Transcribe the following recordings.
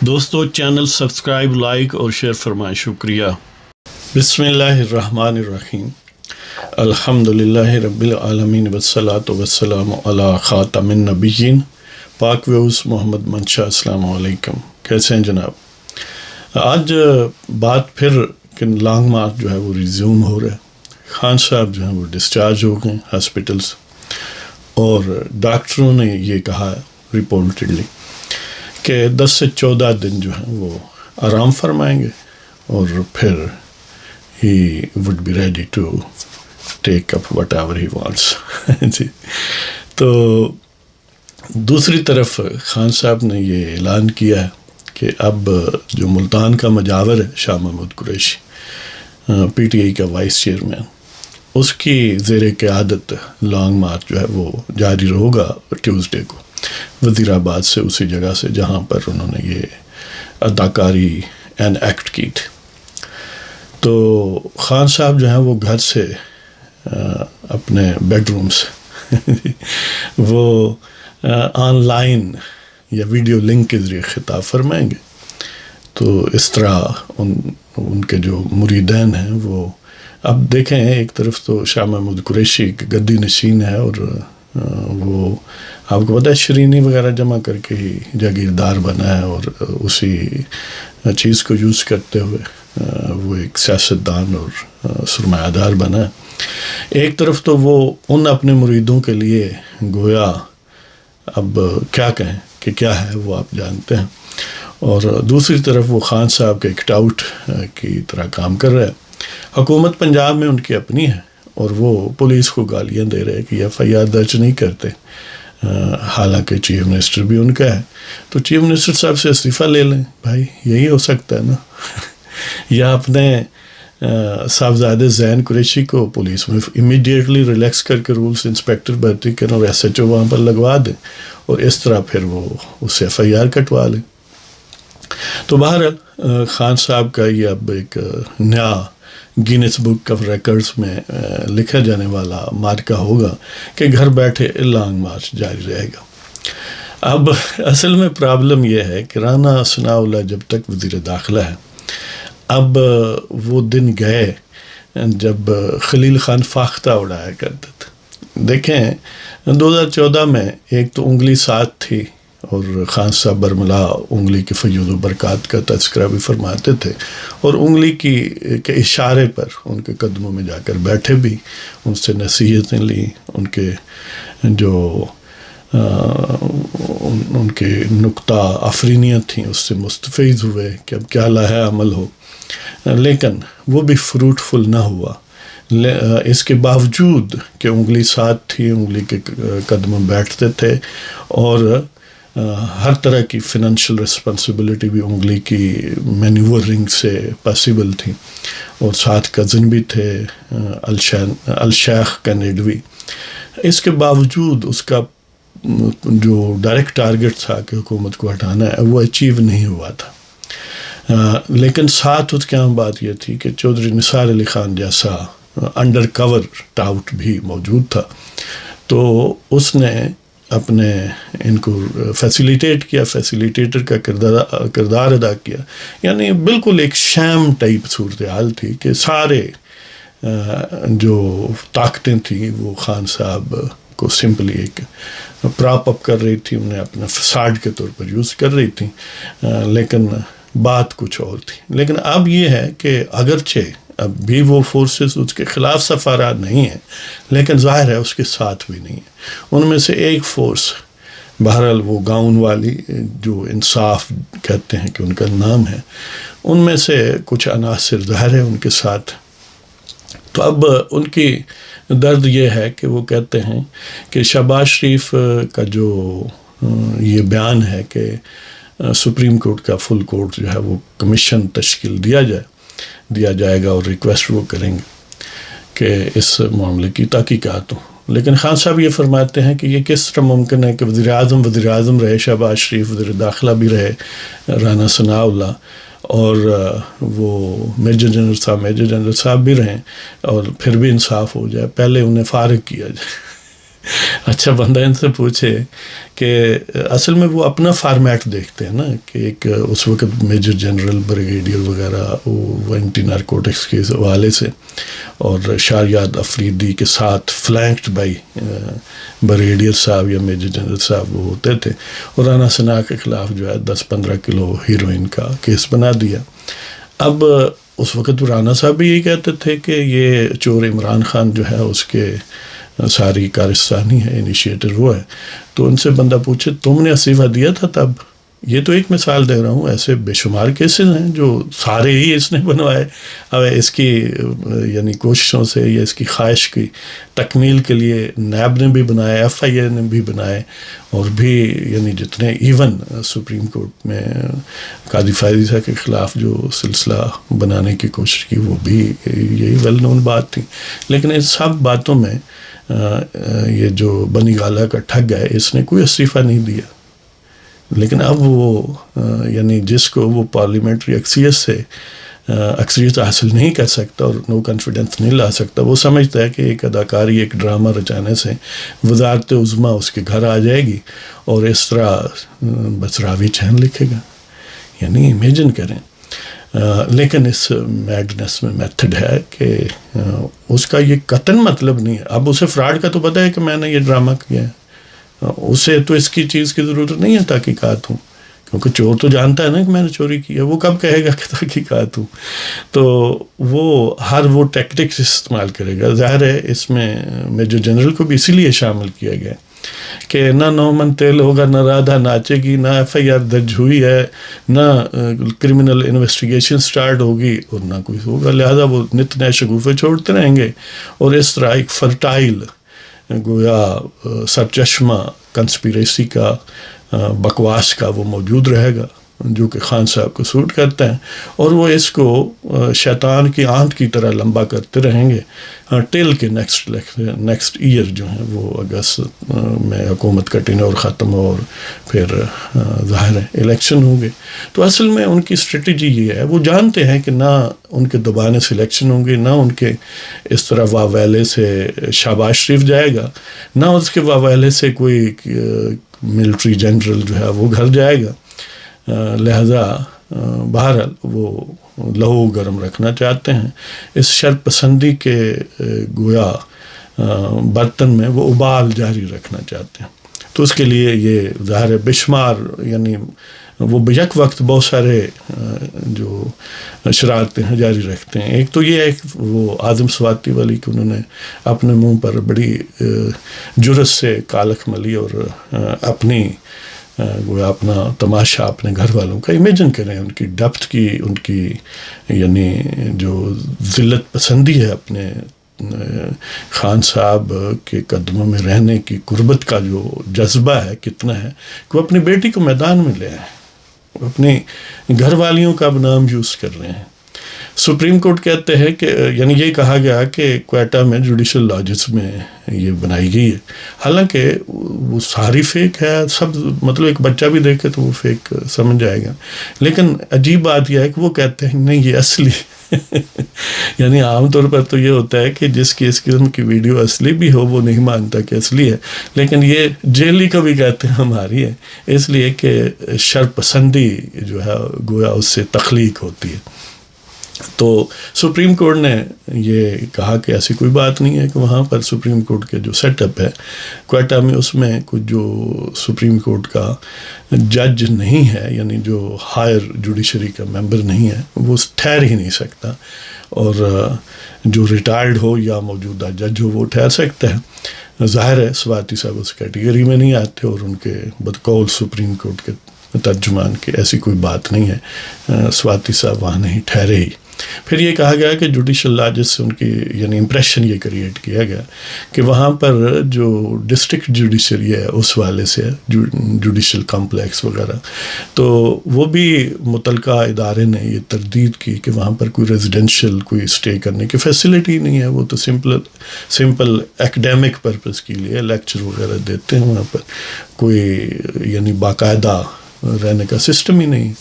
دوستو channel subscribe like اور share فرمائیں، شکریہ۔ بسم اللہ الرحمن الرحیم، الحمدللہ رب العالمین والصلاة والسلام علی خاتم النبیین پاک ویوز محمد منشا۔ السلام علیکم، کیسے ہیں جناب؟ آج بات پھر کہ لانگ مارچ جو ہے وہ ریزیوم ہو رہا ہے۔ خان صاحب جو ہیں وہ ڈسچارج ہو گئے ہاسپٹل سے، اور ڈاکٹروں نے یہ کہا رپورٹڈلی کہ 10 سے 14 دن جو ہیں وہ آرام فرمائیں گے، اور پھر he would be ready to take up whatever he wants. جی، تو دوسری طرف خان صاحب نے یہ اعلان کیا ہے کہ اب جو ملتان کا مجاور ہے Shah Mahmood Qureshi, P T I کا وائس چیئرمین، اس کی زیر قیادت لانگ مارچ جو ہے وہ جاری ہوگا ٹیوزڈے کو وزیر آباد سے، اسی جگہ سے جہاں پر انہوں نے یہ اداکاری ایکٹ کی تھی۔ تو خان صاحب جو ہیں وہ گھر سے اپنے بیڈ روم سے وہ آن لائن یا ویڈیو لنک کے ذریعے خطاب فرمائیں گے۔ تو اس طرح ان کے جو مریدین ہیں وہ اب دیکھیں، ایک طرف تو شاہ محمود قریشی گدی نشین ہے، اور وہ آپ کو پتہ ہے شرینی وغیرہ جمع کر کے ہی جاگیردار بنا ہے، اور اسی چیز کو یوز کرتے ہوئے وہ ایک سیاستدان اور سرمایہ دار بنا ہے۔ ایک طرف تو وہ ان اپنے مریدوں کے لیے گویا اب کیا کہیں کہ کیا ہے وہ آپ جانتے ہیں، اور دوسری طرف وہ خان صاحب کے ایک ٹاؤٹ کی طرح کام کر رہا ہے۔ حکومت پنجاب میں ان کی اپنی ہے، اور وہ پولیس کو گالیاں دے رہے کہ ایف آئی آر درج نہیں کرتے، حالانکہ چیف منسٹر بھی ان کا ہے۔ تو چیف منسٹر صاحب سے استعفیٰ لے لیں بھائی، یہی ہو سکتا ہے نا یا اپنے صاحبزادے زین قریشی کو پولیس میں امیڈیٹلی ریلیکس کر کے رولز انسپیکٹر بھرتی کریں اور ایس ایچ او وہاں پر لگوا دیں، اور اس طرح پھر وہ اس سے ایف آئی آر کٹوا لیں۔ تو بہرحال خان صاحب کا یہ اب ایک نیا گینس بک آف ریکارڈز میں لکھا جانے والا مارکہ ہوگا کہ گھر بیٹھے لانگ مارچ جاری رہے گا۔ اب اصل میں پرابلم یہ ہے کہ رانا ثناء اللہ جب تک وزیر داخلہ ہے، اب وہ دن گئے جب خلیل خان فاختہ اڑایا کرتے تھے۔ دیکھیں 2014 میں ایک تو انگلی ساتھ تھی، اور خان صاحب برملا انگلی کے فیوض و برکات کا تذکرہ بھی فرماتے تھے، اور انگلی کے اشارے پر ان کے قدموں میں جا کر بیٹھے بھی، ان سے نصیحتیں لیں، ان کے جو ان کے نکتہ آفرینیت تھیں اس سے مستفیض ہوئے کہ اب کیا لاہے عمل ہو، لیکن وہ بھی فروٹفل نہ ہوا۔ اس کے باوجود کہ انگلی ساتھ تھی، انگلی کے قدموں بیٹھتے تھے، اور ہر طرح کی فنانشل رسپانسبلٹی بھی انگلی کی مینیورنگ سے پاسبل تھی، اور ساتھ کزن بھی تھے الشیخ کینیڈوی۔ اس کے باوجود اس کا جو ڈائریکٹ ٹارگٹ تھا کہ حکومت کو ہٹانا ہے وہ اچیو نہیں ہوا تھا۔ لیکن ساتھ اس کے عام بات یہ تھی کہ چودھری نثار علی خان جیسا انڈر کور ٹاؤٹ بھی موجود تھا، تو اس نے اپنے ان کو فیسیلیٹیٹ کیا، فیسیلیٹیٹر کا کردار ادا کیا۔ یعنی بالکل ایک شام ٹائپ صورتحال تھی کہ سارے جو طاقتیں تھیں وہ خان صاحب کو سمپلی ایک پراپ اپ کر رہی تھی، انہیں اپنا فساد کے طور پر یوز کر رہی تھی، لیکن بات کچھ اور تھی۔ لیکن اب یہ ہے کہ اگرچہ اب بھی وہ فورسز اس کے خلاف سفارات نہیں ہیں، لیکن ظاہر ہے اس کے ساتھ بھی نہیں ہے۔ ان میں سے ایک فورس بہرحال وہ گاؤں والی جو انصاف کہتے ہیں کہ ان کا نام ہے، ان میں سے کچھ عناصر ظاہر ہے ان کے ساتھ۔ تو اب ان کی درد یہ ہے کہ وہ کہتے ہیں کہ شہباز شریف کا جو یہ بیان ہے کہ سپریم کورٹ کا فل کورٹ جو ہے وہ کمیشن تشکیل دیا جائے گا، اور ریکویسٹ وہ کریں گے کہ اس معاملے کی تحقیقات ہوں، لیکن خان صاحب یہ فرماتے ہیں کہ یہ کس طرح ممکن ہے کہ وزیر اعظم رہے شہباز شریف، وزیر داخلہ بھی رہے رانا ثناء اللہ، اور وہ میجر جنرل صاحب بھی رہیں، اور پھر بھی انصاف ہو جائے، پہلے انہیں فارغ کیا جائے۔ اچھا بندہ ان سے پوچھے کہ اصل میں وہ اپنا فارمیٹ دیکھتے ہیں نا، کہ ایک اس وقت میجر جنرل بریگیڈیئر وغیرہ وہ اینٹی نارکوٹکس کے حوالے سے، اور شاریاد افریدی کے ساتھ فلینکڈ بائی بریگیڈیئر صاحب یا میجر جنرل صاحب وہ ہوتے تھے، اور رانا ثناء کے خلاف جو ہے 10-15 کلو ہیروئن کا کیس بنا دیا۔ اب اس وقت رانا صاحب بھی یہی کہتے تھے کہ یہ چور عمران خان جو ہے اس کے ساری کارستانی ہے، انیشیٹر وہ ہے۔ تو ان سے بندہ پوچھے تم نے استعفیٰ دیا تھا تب؟ یہ تو ایک مثال دے رہا ہوں، ایسے بے شمار کیسز ہیں جو سارے ہی اس نے بنوائے۔ اب اس کی یعنی کوششوں سے یا اس کی خواہش کی تکمیل کے لیے نیب نے بھی بنائے، ایف آئی اے نے بھی بنائے، اور بھی یعنی جتنے ایون سپریم کورٹ میں قاضی فائزی صاحب کے خلاف جو سلسلہ بنانے کی کوشش کی وہ بھی یہی ویل نون بات تھی۔ لیکن ان سب باتوں میں یہ جو بنی گالہ کا ٹھگ ہے اس نے کوئی استعفیٰ نہیں دیا، لیکن اب وہ یعنی جس کو وہ پارلیمنٹری اکثریت سے اکثریت حاصل نہیں کر سکتا اور نو کانفیڈنس نہیں لا سکتا، وہ سمجھتا ہے کہ ایک اداکاری ایک ڈرامہ رچانے سے وزارت عظمیٰ اس کے گھر آ جائے گی اور اس طرح بس راوی چین لکھے گا۔ یعنی امیجن کریں۔ لیکن اس میڈنس میں میتھڈ ہے کہ اس کا یہ قطعاً مطلب نہیں ہے، اب اسے فراڈ کا تو پتہ ہے کہ میں نے یہ ڈرامہ کیا ہے، اسے تو اس کی چیز کی ضرورت نہیں ہے تحقیقات ہوں، کیونکہ چور تو جانتا ہے نا کہ میں نے چوری کی ہے، وہ کب کہے گا کہ تحقیقات ہوں؟ تو وہ ہر وہ ٹیکٹکس استعمال کرے گا۔ ظاہر ہے اس میں میجر جنرل کو بھی اسی لیے شامل کیا گیا کہ نہ 9 من تیل ہوگا، نہ رادھا ناچے گی، نہ ایف آئی آر درج ہوئی ہے، نہ کرمنل انویسٹیگیشن سٹارٹ ہوگی، اور نہ کوئی ہوگا، لہذا وہ نت نئے شگوفے چھوڑتے رہیں گے، اور اس طرح ایک فرٹائل گویا سرچشمہ کنسپیریسی کا بکواس کا وہ موجود رہے گا جو کہ خان صاحب کو سوٹ کرتا ہے، اور وہ اس کو شیطان کی آنت کی طرح لمبا کرتے رہیں گے ٹل کے نیکسٹ ایئر جو ہیں وہ اگست میں حکومت کا ٹینور ختم ہو، اور پھر ظاہر ہے الیکشن ہوں گے۔ تو اصل میں ان کی اسٹریٹجی یہ ہے، وہ جانتے ہیں کہ نہ ان کے دبانے سے الیکشن ہوں گے، نہ ان کے اس طرح واویلے سے شہباز شریف جائے گا، نہ اس کے واویلے سے کوئی ملٹری جنرل جو ہے وہ گھر جائے گا، لہذا بہرحال وہ لہو گرم رکھنا چاہتے ہیں، اس شرط پسندی کے گویا برتن میں وہ ابال جاری رکھنا چاہتے ہیں۔ تو اس کے لیے یہ ظاہر ہے بے شمار یعنی وہ یک وقت بہت سارے جو شرارتیں ہیں جاری رکھتے ہیں۔ ایک تو یہ ہے کہ وہ اعظم سواتی والی کہ انہوں نے اپنے منہ پر بڑی جرت سے کالک ملی اور اپنی گویا اپنا تماشا اپنے گھر والوں کا امیجن کریں، ان کی ڈپتھ کی، ان کی یعنی جو ذلت پسندی ہے اپنے خان صاحب کے قدموں میں رہنے کی قربت کا جو جذبہ ہے کتنا ہے کہ وہ اپنی بیٹی کو میدان میں لے آئے، وہ اپنی گھر والیوں کا اب نام یوز کر رہے ہیں۔ سپریم کورٹ کہتے ہیں کہ یعنی یہ کہا گیا کہ کوئٹہ میں جوڈیشل لاجز میں یہ بنائی گئی ہے، حالانکہ وہ ساری فیک ہے، سب مطلب ایک بچہ بھی دیکھے تو وہ فیک سمجھ جائے گا، لیکن عجیب بات یہ ہے کہ وہ کہتے ہیں نہیں یہ اصلی یعنی عام طور پر تو یہ ہوتا ہے کہ جس کی اس قسم کی ویڈیو اصلی بھی ہو وہ نہیں مانتا کہ اصلی ہے، لیکن یہ جیلی کو بھی کہتے ہیں ہماری ہے، اس لیے کہ شر پسندی جو ہے گویا اس سے تخلیق ہوتی ہے۔ تو سپریم کورٹ نے یہ کہا کہ ایسی کوئی بات نہیں ہے کہ وہاں پر سپریم کورٹ کے جو سیٹ اپ ہے کوئٹہ میں اس میں کچھ جو سپریم کورٹ کا جج نہیں ہے یعنی جو ہائر جوڈیشری کا ممبر نہیں ہے وہ ٹھہر ہی نہیں سکتا، اور جو ریٹائرڈ ہو یا موجودہ جج ہو وہ ٹھہر سکتا ہے۔ ظاہر ہے سواتی صاحب اس کیٹیگری میں نہیں آتے، اور ان کے بدقول سپریم کورٹ کے ترجمان کی ایسی کوئی بات نہیں ہے، سواتی صاحب وہاں نہیں ٹھہرے ہی۔ پھر یہ کہا گیا کہ جوڈیشل لاجز سے ان کی یعنی امپریشن یہ کریٹ کیا گیا کہ وہاں پر جو ڈسٹرکٹ جوڈیشری ہے اس والے سے جوڈیشل کمپلیکس وغیرہ، تو وہ بھی متعلقہ ادارے نے یہ تردید کی کہ وہاں پر کوئی ریزیڈینشیل کوئی اسٹے کرنے کی فیسلٹی نہیں ہے، وہ تو سمپل ایکڈیمک پرپز کے لیے لیکچر وغیرہ دیتے ہیں، وہاں پر کوئی یعنی باقاعدہ رہنے کا سسٹم ہی نہیں۔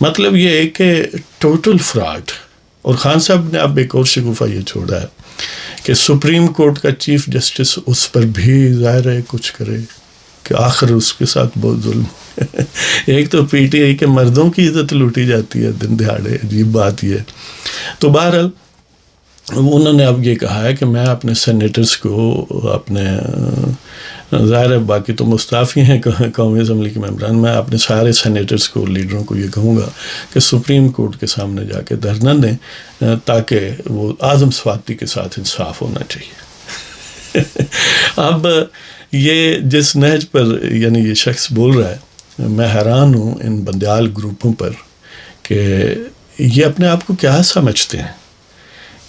مطلب یہ ہے کہ ٹوٹل فراڈ۔ اور خان صاحب نے اب ایک اور شگوفہ یہ چھوڑا ہے کہ سپریم کورٹ کا چیف جسٹس اس پر بھی ظاہر ہے کچھ کرے کہ آخر اس کے ساتھ بہت ظلم ایک تو پی ٹی آئی کے مردوں کی عزت لوٹی جاتی ہے دن دہاڑے، عجیب بات یہ. تو بہرحال انہوں نے اب یہ کہا ہے کہ میں اپنے سینیٹرز کو، اپنے ظاہر ہے باقی تو مستعفی ہیں قومی اسمبلی کے ممبران، میں اپنے سارے سینیٹرز کو، لیڈروں کو یہ کہوں گا کہ سپریم کورٹ کے سامنے جا کے دھرنا دیں تاکہ وہ اعظم صفاتی کے ساتھ انصاف ہونا چاہیے. اب یہ جس نہج پر یعنی یہ شخص بول رہا ہے، میں حیران ہوں ان بندیال گروپوں پر کہ یہ اپنے آپ کو کیا سمجھتے ہیں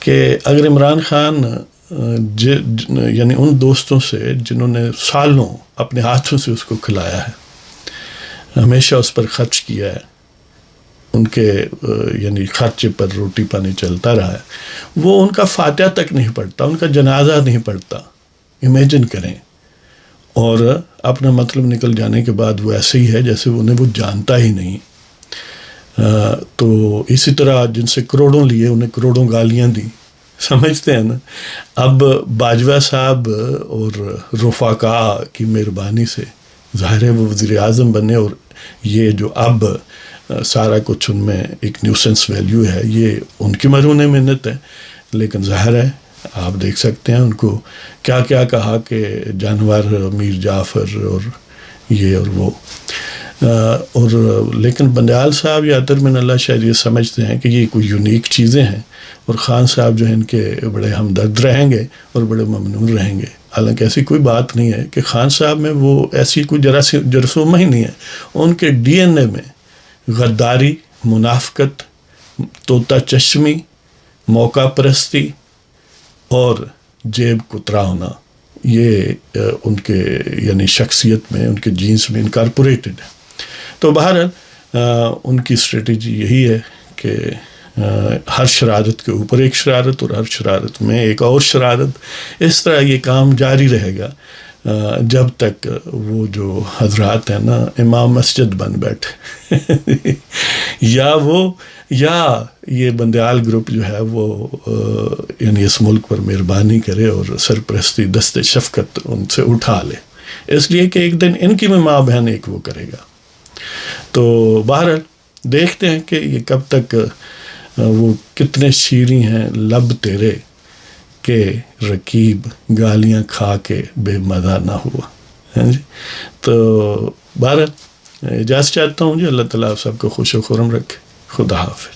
کہ اگر عمران خان یعنی ان دوستوں سے جنہوں نے سالوں اپنے ہاتھوں سے اس کو کھلایا ہے، ہمیشہ اس پر خرچ کیا ہے، ان کے یعنی خرچے پر روٹی پانی چلتا رہا ہے، وہ ان کا فاتحہ تک نہیں پڑھتا، ان کا جنازہ نہیں پڑھتا. امیجن کریں. اور اپنا مطلب نکل جانے کے بعد وہ ایسے ہی ہے جیسے انہیں وہ جانتا ہی نہیں. تو اسی طرح جن سے کروڑوں لیے انہیں کروڑوں گالیاں دی، سمجھتے ہیں نا. اب باجوہ صاحب اور رفقا کی مہربانی سے ظاہر ہے وہ وزیر اعظم بنے، اور یہ جو اب سارا کچھ ان میں ایک نیوسنس ویلیو ہے، یہ ان کی مرہون محنت ہے. لیکن ظاہر ہے آپ دیکھ سکتے ہیں ان کو کیا کیا کہا کہ جانور میر جعفر اور یہ اور وہ. اور لیکن بندیال صاحب یا اطہر من اللہ شاید یہ سمجھتے ہیں کہ یہ کوئی یونیک چیزیں ہیں، اور خان صاحب جو ہیں ان کے بڑے ہمدرد رہیں گے اور بڑے ممنون رہیں گے. حالانکہ ایسی کوئی بات نہیں ہے کہ خان صاحب میں وہ ایسی کوئی جرثومہ ہی نہیں ہے. ان کے ڈی این اے میں غداری، منافقت، طوطا چشمی، موقع پرستی اور جیب کترا ہونا، یہ ان کے یعنی شخصیت میں، ان کے جینس میں انکارپوریٹڈ ہے. تو بہرحال ان کی اسٹریٹجی یہی ہے کہ ہر شرارت کے اوپر ایک شرارت اور ہر شرارت میں ایک اور شرارت. اس طرح یہ کام جاری رہے گا جب تک وہ جو حضرات ہیں نا امام مسجد بن بیٹھے یا یہ بندیال گروپ جو ہے وہ یعنی اس ملک پر مہربانی کرے اور سرپرستی دست شفقت ان سے اٹھا لے، اس لیے کہ ایک دن ان کی میں ماں بہن ایک وہ کرے گا. تو بہرحال دیکھتے ہیں کہ یہ کب تک وہ کتنے شیریں ہیں لب تیرے کہ رقیب گالیاں کھا کے بے مزہ نہ ہوا. جی تو بہرحال اجازت چاہتا ہوں جی. اللہ تعالیٰ آپ سب کو خوش و خرم رکھے. خدا حافظ.